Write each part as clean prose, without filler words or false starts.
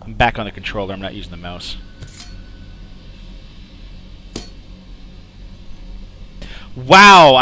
I'm back on the controller. I'm not using the mouse. Wow,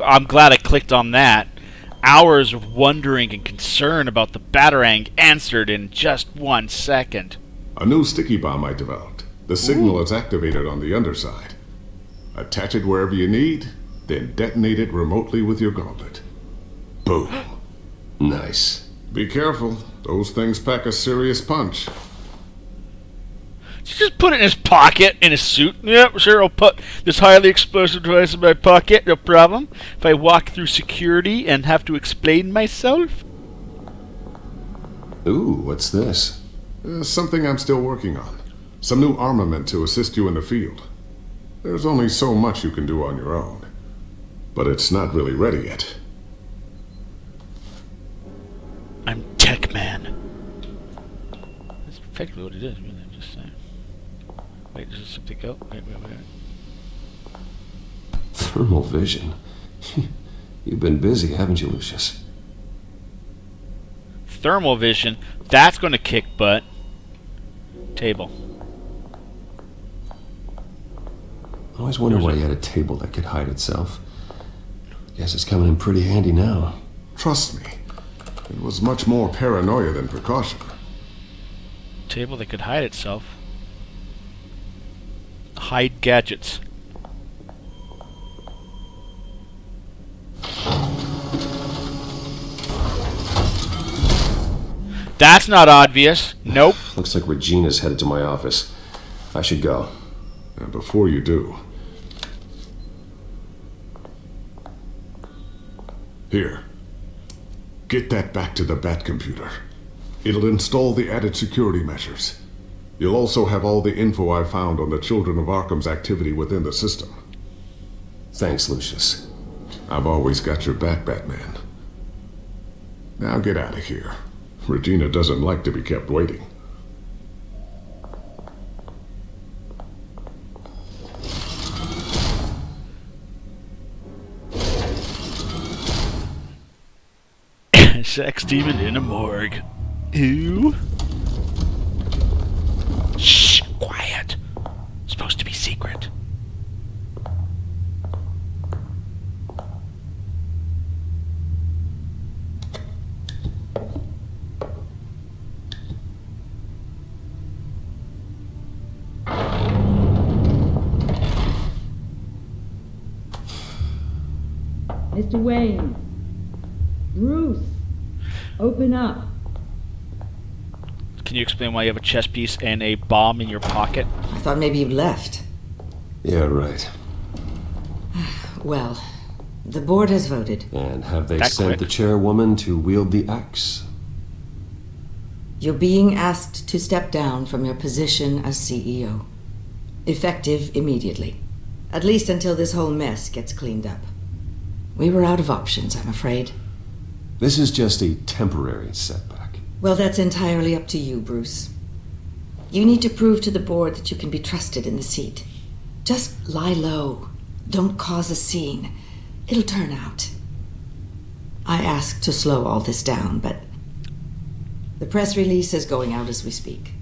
I'm glad I clicked on that. Hours of wondering and concern about the Batarang answered in just 1 second. A new sticky bomb I developed. The signal is activated on the underside. Attach it wherever you need, then detonate it remotely with your gauntlet. Boom. Nice. Be careful. Those things pack a serious punch. Just put it in his pocket, in his suit. Yep, sure, I'll put this highly explosive device in my pocket, no problem. If I walk through security and have to explain myself. Ooh, what's this? Something I'm still working on. Some new armament to assist you in the field. There's only so much you can do on your own. But it's not really ready yet. I'm Tech Man. That's effectively what it is, really. I'm just saying. Wait, does something go? Wait. Thermal vision. You've been busy, haven't you, Lucius? Thermal vision. That's going to kick butt. Table. I always wondered why you had a table that could hide itself. Guess it's coming in pretty handy now. Trust me. It was much more paranoia than precaution. Table that could hide itself. Hide gadgets. That's not obvious. Nope. Looks like Regina's headed to my office. I should go. And before you do... Here. Get that back to the Bat computer. It'll install the added security measures. You'll also have all the info I found on the Children of Arkham's activity within the system. Thanks, Lucius. I've always got your back, Batman. Now get out of here. Regina doesn't like to be kept waiting. Sex demon in a morgue. Ooh. Shh, quiet. Supposed to be secret. Mr. Wayne. Bruce. Open up. Can you explain why you have a chess piece and a bomb in your pocket? I thought maybe you left. Yeah, right. Well, the board has voted. And have they That sent quick? the chairwoman to wield the axe? You're being asked to step down from your position as CEO. Effective immediately. At least until this whole mess gets cleaned up. We were out of options, I'm afraid. This is just a temporary setback. Well, that's entirely up to you, Bruce. You need to prove to the board that you can be trusted in the seat. Just lie low. Don't cause a scene. It'll turn out. I asked to slow all this down, but the press release is going out as we speak.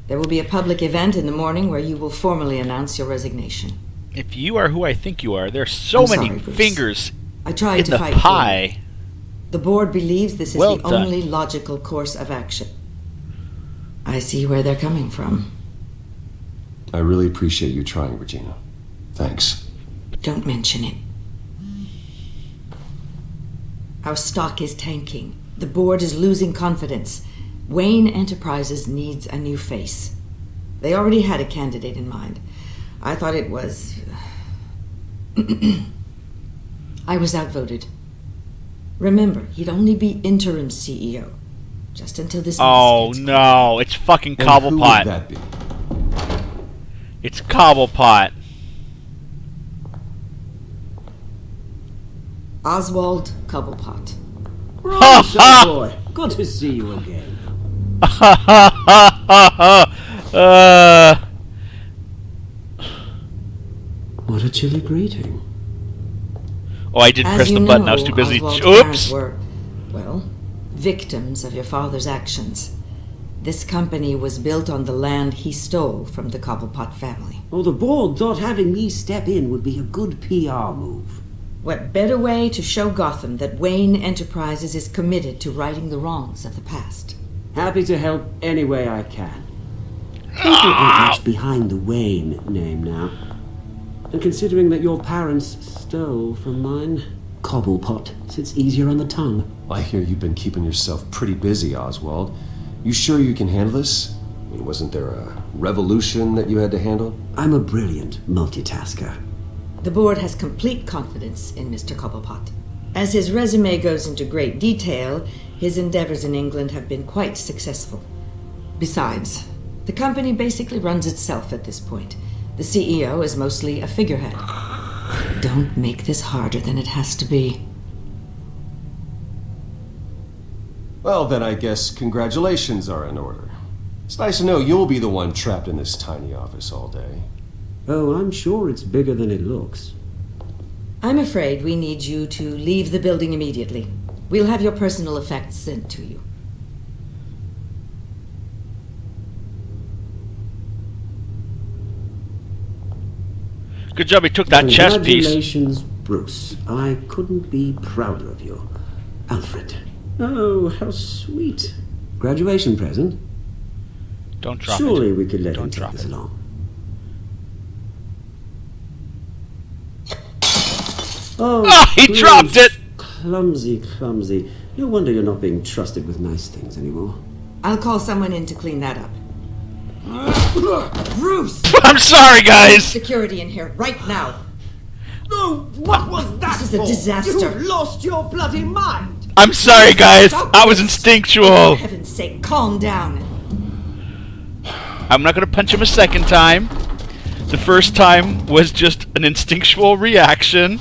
There will be a public event in the morning where you will formally announce your resignation. If you are who I think you are, there's so I'm many sorry, Bruce. fingers I tried in to the fight for you. pie. The board believes this is Well the done. only logical course of action. I see where they're coming from. I really appreciate you trying, Regina. Thanks. Don't mention it. Our stock is tanking. The board is losing confidence. Wayne Enterprises needs a new face. They already had a candidate in mind. I thought it was... I was outvoted. Remember, he'd only be interim CEO. Just until this Oh mess gets no, it's fucking And who would Cobblepot. that be? It's Cobblepot. Oswald Cobblepot. Right, boy. Good to see you again. What a chilly greeting. Oh, I didn't As press you the button. know, I was too busy. Oswald's Oops. parents were, well, victims of your father's actions. This company was built on the land he stole from the Cobblepot family. Oh, the board thought having me step in would be a good PR move. What better way to show Gotham that Wayne Enterprises is committed to righting the wrongs of the past? Happy to help any way I can. People aren't much behind the Wayne name now. And considering that your parents stole from mine, Cobblepot sits easier on the tongue. I hear you've been keeping yourself pretty busy, Oswald. You sure you can handle this? I mean, wasn't there a revolution that you had to handle? I'm a brilliant multitasker. The board has complete confidence in Mr. Cobblepot. As his resume goes into great detail, his endeavors in England have been quite successful. Besides, the company basically runs itself at this point. The CEO is mostly a figurehead. Don't make this harder than it has to be. Well, then I guess congratulations are in order. It's nice to know you'll be the one trapped in this tiny office all day. Oh, I'm sure it's bigger than it looks. I'm afraid we need you to leave the building immediately. We'll have your personal effects sent to you. Good job he took that chess piece. Congratulations, Bruce. I couldn't be prouder of you. Alfred. Oh, how sweet. Graduation present? Don't drop Surely it. we could let Don't him take drop this it. along. Oh, He Bruce. dropped it! Clumsy, clumsy. No wonder you're not being trusted with nice things anymore. I'll call someone in to clean that up. Bruce! I'm sorry, guys! Security in here, right now. No, what was that? This is a disaster. You've lost your bloody mind. I'm sorry, guys. Stop That was this. instinctual. For heaven's sake, calm down. I'm not gonna punch him a second time. The first time was just an instinctual reaction.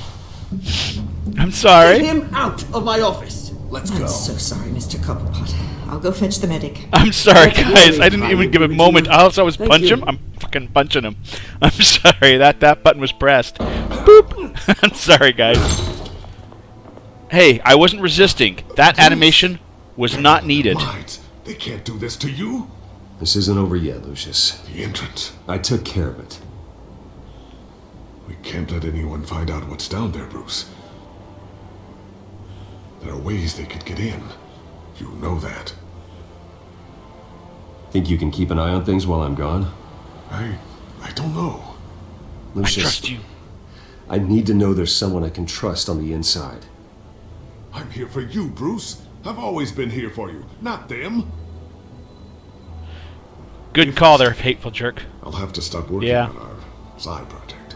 I'm Get sorry. him out of my office. Let's I'm go. so sorry, Mr. Cobblepot. I'll go fetch the medic. I'm sorry, That's guys. very I didn't even kind give a of you, moment. Regina. All I was Thank punch you. him. I'm fucking punching him. I'm sorry. That button was pressed. Boop. I'm sorry, guys. Hey, I wasn't resisting. That animation was not needed. Right. They can't do this to you. This isn't over yet, Lucius. The entrance. I took care of it. We can't let anyone find out what's down there, Bruce. There are ways they could get in. You know that. Think you can keep an eye on things while I'm gone? I don't know. I Lucius, trust you. I need to know there's someone I can trust on the inside. I'm here for you, Bruce. I've always been here for you, not them. Good call there, hateful jerk. I'll have to stop working Yeah. on our side project.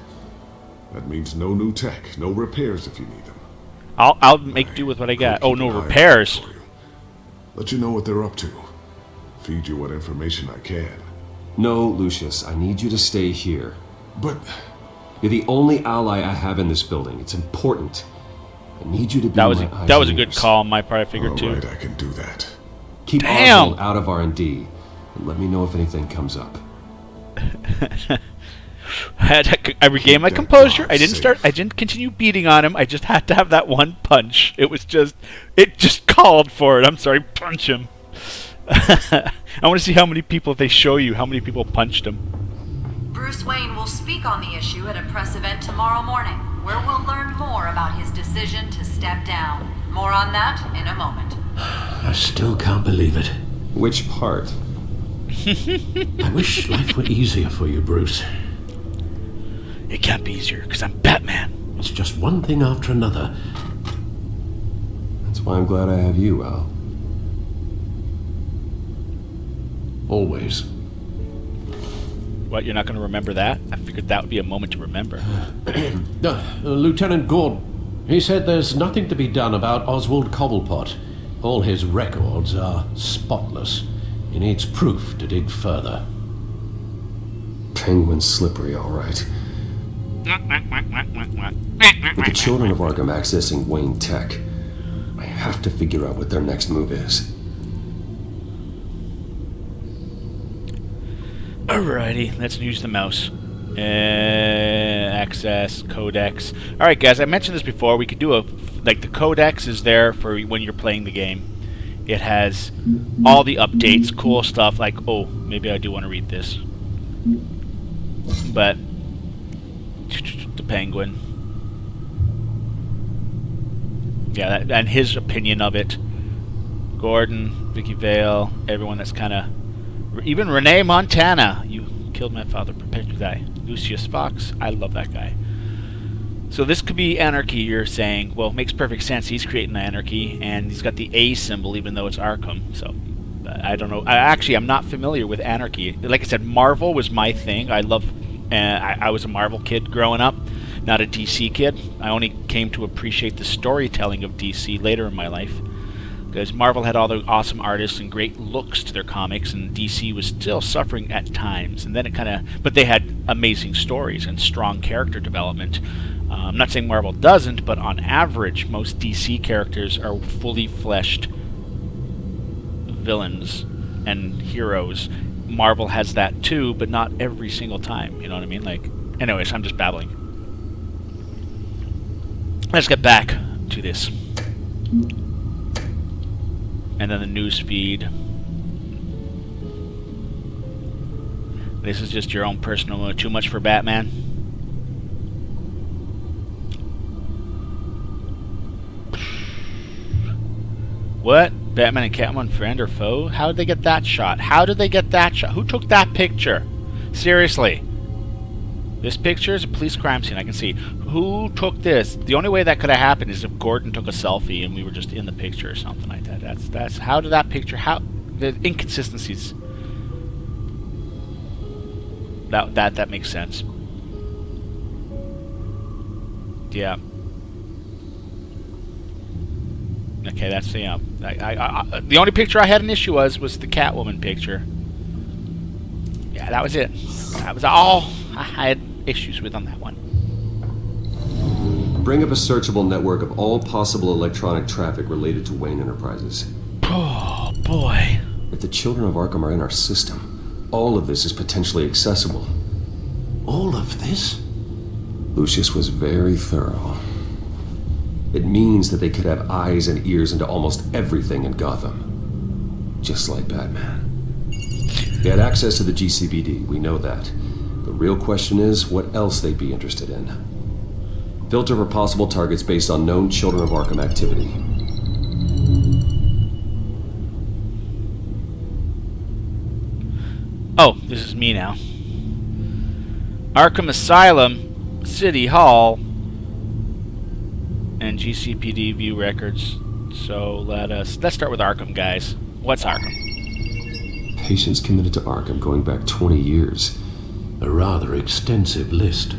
That means no new tech, no repairs if you need them. I'll make do with what I got. I'll Oh, keep no an eye out repairs. for you. Let you know what they're up to. Feed you what information I can. No, Lucius, I need you to stay here. But You're the only ally I have in this building. It's important. I need you to be That was my a, eyes that was a and good ears. call on my part. I figured too. alright, I can do that. Keep Damn! Oswald out of R&D, and let me know if anything comes up. I regained my Keep that composure. dog I didn't continue beating on him. I just had to have that one punch. It just called for it. I'm sorry, punch him. I want to see how many people, if they show you how many people punched him. Bruce Wayne will speak on the issue at a press event tomorrow morning, where we'll learn more about his decision to step down. More on that in a moment. I still can't believe it. Which part? I wish life were easier for you, Bruce. It can't be easier because I'm Batman. It's just one thing after another. That's why I'm glad I have you, Al. Always. What, you're not going to remember that? I figured that would be a moment to remember. Lieutenant Gordon, he said there's nothing to be done about Oswald Cobblepot. All his records are spotless. He needs proof to dig further. Penguin's slippery, all right. With the children of Arkham accessing Wayne Tech, I have to figure out what their next move is. Alrighty, let's use the mouse. Access, codex. Alright guys, I mentioned this before. We could do the codex is there for when you're playing the game. It has all the updates, cool stuff, like, oh, maybe I do want to read this. But the Penguin. Yeah, and his opinion of it. Gordon, Vicky Vale, everyone that's kind of... Even Renee Montana. You killed my father, prepare to die. Lucius Fox, I love that guy. So this could be anarchy, you're saying. Well, it makes perfect sense. He's creating anarchy, and he's got the A symbol, even though it's Arkham. So, I don't know. I'm not familiar with anarchy. Like I said, Marvel was my thing. I love... I was a Marvel kid growing up, not a DC kid. I only came to appreciate the storytelling of DC later in my life, because Marvel had all the awesome artists and great looks to their comics, and DC was still suffering at times. And then it kind of... But they had amazing stories and strong character development. I'm not saying Marvel doesn't, but on average, most DC characters are fully fleshed villains and heroes. Marvel has that too, but not every single time. You know what I mean? Like, anyways, I'm just babbling. Let's get back to this. And then the news feed. This is just your own personal... Too much for Batman? What? Batman and Catwoman friend or foe? How did they get that shot? How did they get that shot? Who took that picture? Seriously. This picture is a police crime scene, I can see. Who took this? The only way that could have happened is if Gordon took a selfie and we were just in the picture or something like that. That's how did that picture... How... The inconsistencies. That makes sense. Yeah. Okay, that's the the only picture I had an issue was the Catwoman picture. Yeah, that was it. That was all I had issues with on that one. Bring up a searchable network of all possible electronic traffic related to Wayne Enterprises. Oh, boy. If the children of Arkham are in our system, all of this is potentially accessible. All of this? Lucius was very thorough. It means that they could have eyes and ears into almost everything in Gotham. Just like Batman. They had access to the GCPD, we know that. The real question is what else they'd be interested in. Filter for possible targets based on known Children of Arkham activity. Oh, this is me now. Arkham Asylum, City Hall, and GCPD view records. So let's start with Arkham, guys. What's Arkham? Patients committed to Arkham going back 20 years. A rather extensive list.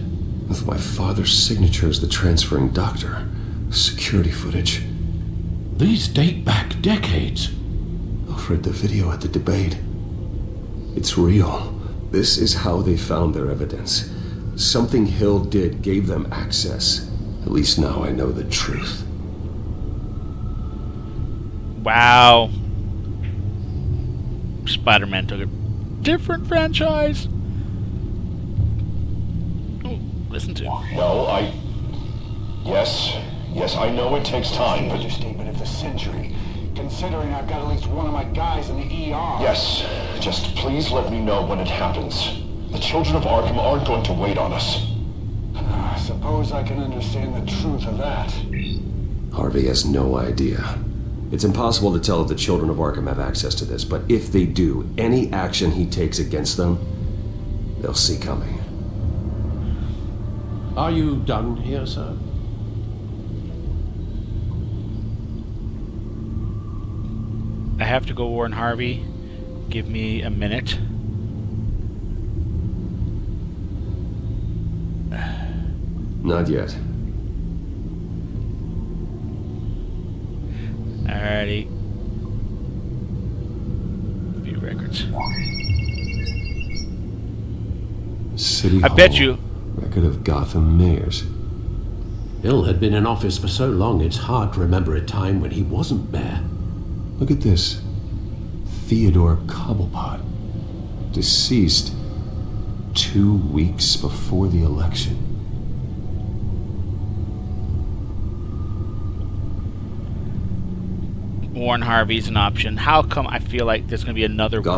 With my father's signature as the transferring doctor. Security footage. These date back decades. Alfred, the video at the debate. It's real. This is how they found their evidence. Something Hill did gave them access. At least now I know the truth. Wow. Spider-Man took a different franchise. Oh, listen to him. No, Yes, I know it takes time, but... Understatement of the century. Considering I've got at least one of my guys in the ER. Yes, just please let me know when it happens. The children of Arkham aren't going to wait on us. I suppose I can understand the truth of that. Harvey has no idea. It's impossible to tell if the children of Arkham have access to this, but if they do, any action he takes against them, they'll see coming. Are you done here, sir? I have to go warn Harvey. Give me a minute. Not yet. Alrighty. View records. City I Hall. bet you. Record of Gotham mayors. Hill had been in office for so long it's hard to remember a time when he wasn't mayor. Look at this. Theodore Cobblepot. Deceased 2 weeks before the election. Warren Harvey's an option. How come I feel like there's going to be another Gotham